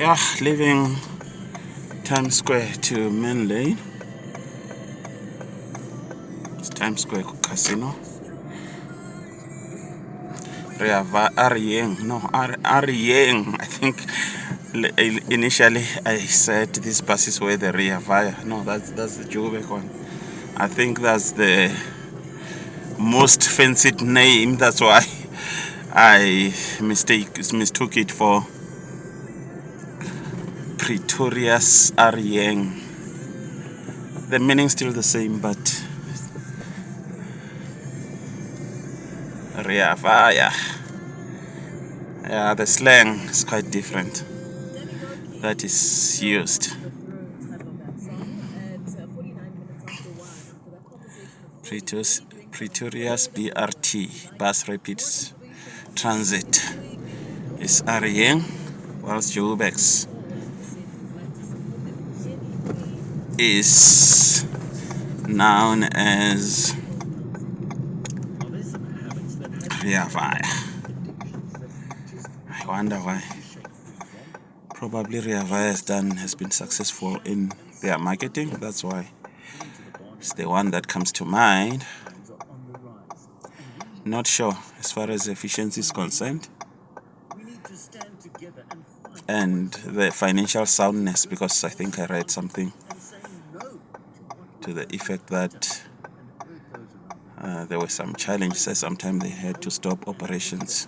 Yeah, leaving Times Square to Menlyn. It's Times Square Casino. Arieng. I think initially I said this buses were the Ria Vaya. No, that's the Joburg one. I think that's the most fancied name. That's why I mistook it for Pretoria's Arieng. The meaning's still the same, but Ria Vaya. Yeah, the slang is quite different that is used. Pretoria's BRT, Bus Rapid Transit, is Arieng, whilst Joburg's is known as Ria Vaya. I wonder why. Probably Ria Vaya has been successful in their marketing. That's why it's the one that comes to mind. Not sure as far as efficiency is concerned and the financial soundness, because I think I read something to the effect that there were some challenges. Sometimes they had to stop operations.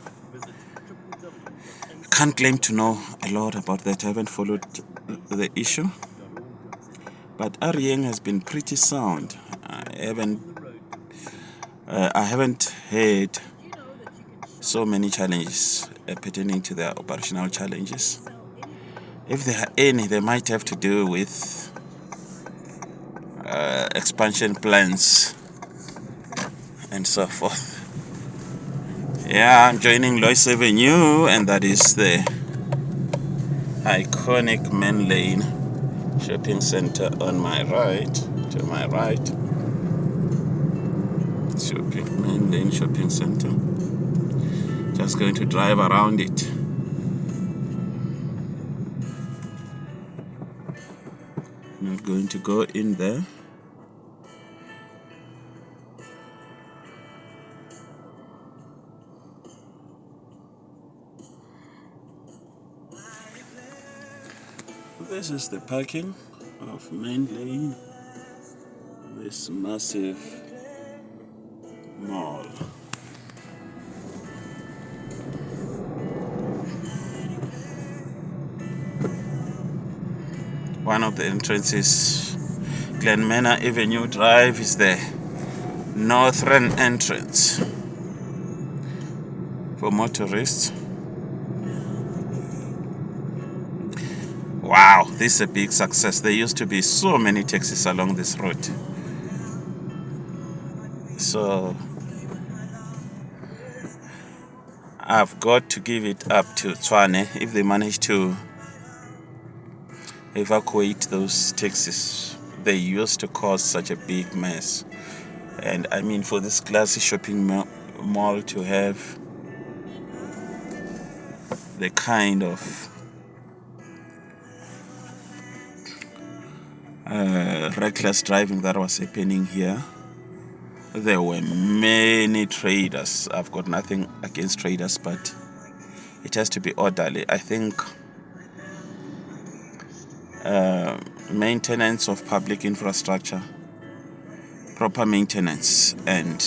Can't claim to know a lot about that. I haven't followed the issue, but Arieng has been pretty sound. I haven't heard so many challenges pertaining to their operational challenges. If there are any, they might have to do with expansion plans and so forth. Yeah, I'm joining Lois Avenue, and that is the iconic Menlyn Shopping Centre on my right. To my right, Menlyn Shopping Centre. Just going to drive around it. Not going to go in there. This is the parking of Menlyn, this massive mall. One of the entrances, Glenmena Avenue Drive, is the northern entrance for motorists. Wow, this is a big success. There used to be so many taxis along this route. So I've got to give it up to Tshwane if they manage to evacuate those taxis. They used to cause such a big mess. And I mean, for this classy shopping mall to have the kind of reckless driving that was happening here. There were many traders. I've got nothing against traders, but it has to be orderly. I think maintenance of public infrastructure, proper maintenance, and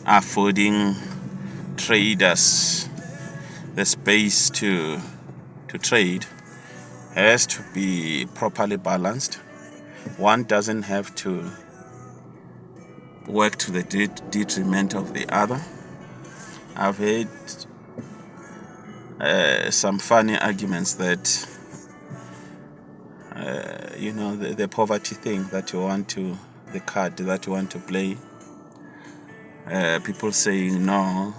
affording traders the space to trade has to be properly balanced. One doesn't have to work to the detriment of the other. I've heard some funny arguments that the poverty thing that you want to, the card that you want to play. People saying no,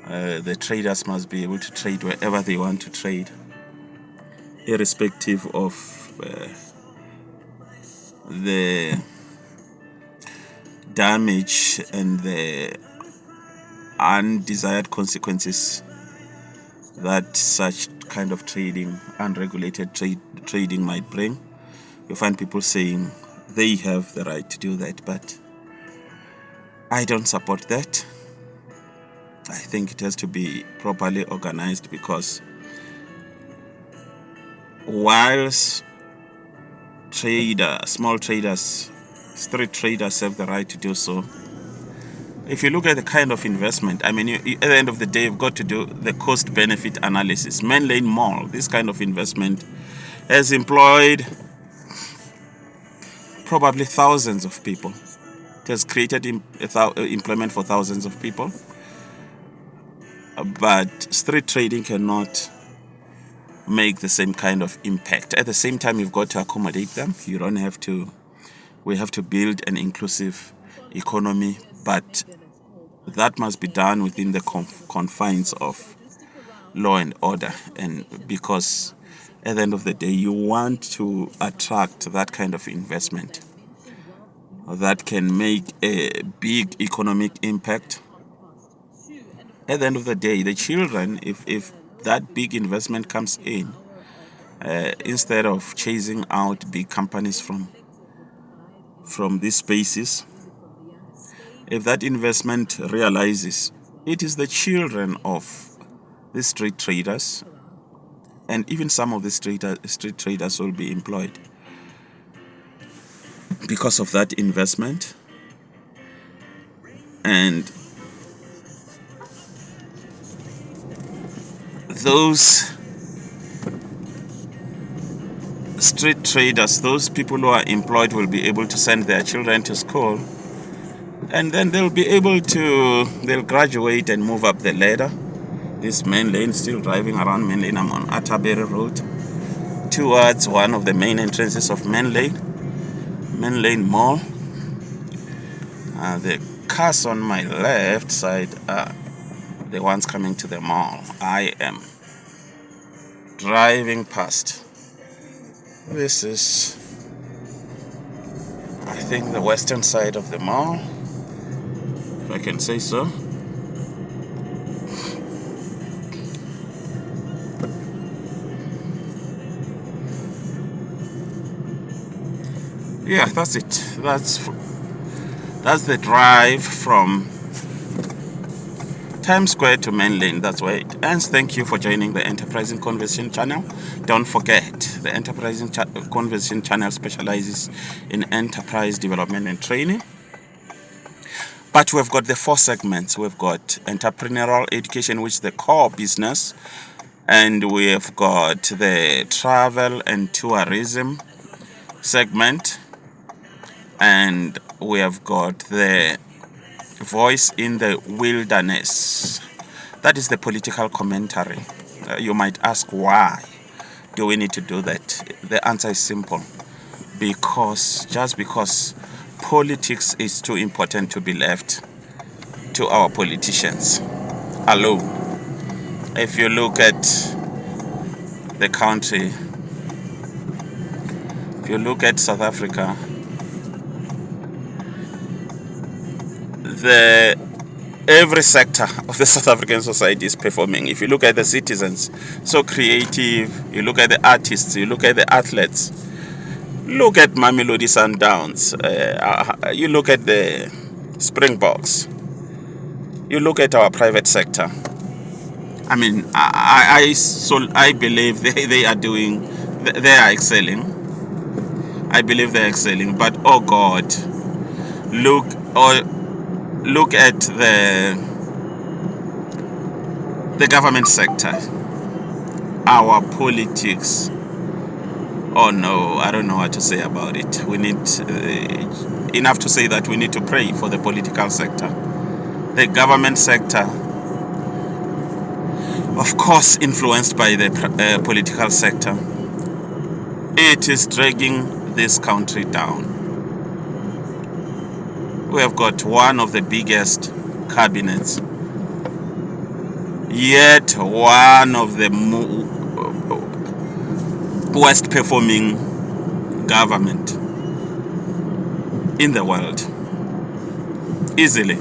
the traders must be able to trade wherever they want to trade, irrespective of the damage and the undesired consequences that such kind of trading, unregulated trading might bring. You find people saying they have the right to do that, but I don't support that. I think it has to be properly organized, because whilst small traders, street traders have the right to do so, if you look at the kind of investment, I mean, at the end of the day, you've got to do the cost-benefit analysis. Menlyn Mall, this kind of investment, has employed probably thousands of people. It has created employment for thousands of people. But street trading cannot make the same kind of impact. At the same time, you've got to accommodate them. You don't have to. We have to build an inclusive economy, but that must be done within the confines of law and order. And because at the end of the day, you want to attract that kind of investment that can make a big economic impact. At the end of the day, the children, if that big investment comes in, instead of chasing out big companies from these spaces, if that investment realizes it is the children of the street traders, and even some of the street traders will be employed because of that investment. And those street traders, those people who are employed, will be able to send their children to school, and then they'll graduate and move up the ladder. This main lane, still driving around main lane. I'm on Atterbury Road towards one of the main entrances of Menlyn Mall. The cars on my left side are the ones coming to the mall. I am driving past. This is, I think, the western side of the mall, if I can say so. Yeah, that's it. That's the drive from Times Square to Menlyn. That's where it ends. Thank you for joining the Enterprising Conversation channel. Don't forget, the Enterprising Conversation channel specializes in enterprise development and training. But we've got the 4 segments. We've got entrepreneurial education, which is the core business. And we've got the travel and tourism segment. And we have got the voice in the wilderness. That is the political commentary. You might ask, why do we need to do that? The answer is simple. Because politics is too important to be left to our politicians alone. If you look at the country, if you look at South Africa, every sector of the South African society is performing. If you look at the citizens, so creative. You look at the artists, you look at the athletes, look at Mamelodi Sundowns, you look at the Springboks, you look at our private sector. I mean, I believe they are excelling. I believe they're excelling, but oh God, look at the government sector, our politics. Oh no, I don't know what to say about it. We need enough to say that we need to pray for the political sector. The government sector, of course, influenced by the political sector, it is dragging this country down. We have got one of the biggest cabinets, yet one of the worst performing government in the world. Easily.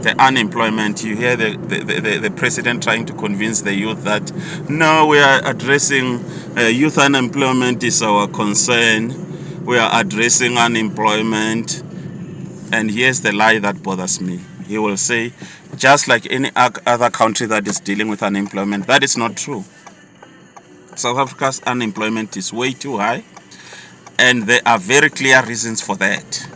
the unemployment. You hear the president trying to convince the youth that no, we are addressing youth unemployment is our concern. We are addressing unemployment. And here's the lie that bothers me. He will say, just like any other country that is dealing with unemployment. That is not true. South Africa's unemployment is way too high, and there are very clear reasons for that.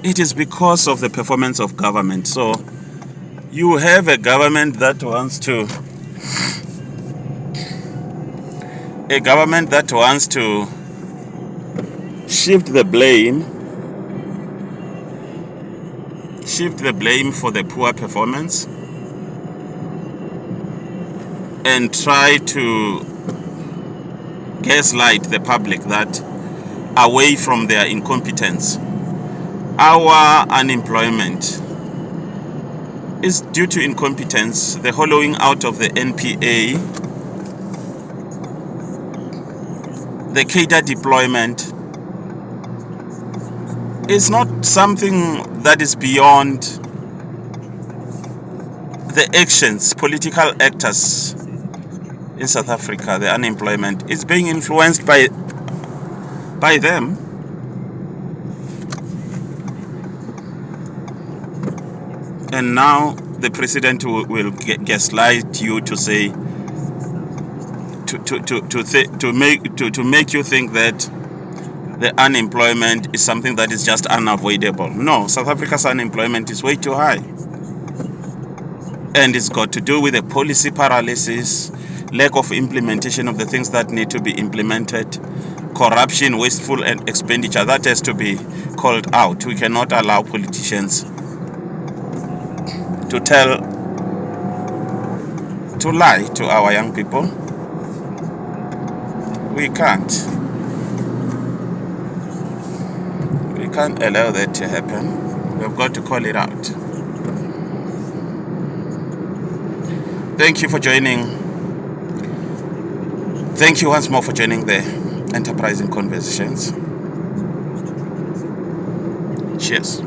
It is because of the performance of government. So you have a government that wants to shift the blame for the poor performance and try to gaslight the public that away from their incompetence. Our unemployment is due to incompetence, the hollowing out of the NPA, the cadre deployment. Is not something that is beyond the actions, political actors in South Africa. The unemployment is being influenced by them. And now the president will gaslight you to say, to make you think that the unemployment is something that is just unavoidable. No, South Africa's unemployment is way too high. And it's got to do with the policy paralysis, lack of implementation of the things that need to be implemented, corruption, wasteful and expenditure. That has to be called out. We cannot allow politicians to lie to our young people. We can't. We can't allow that to happen. We've got to call it out. Thank you for joining. Thank you once more for joining the Enterprising Converzations. Cheers.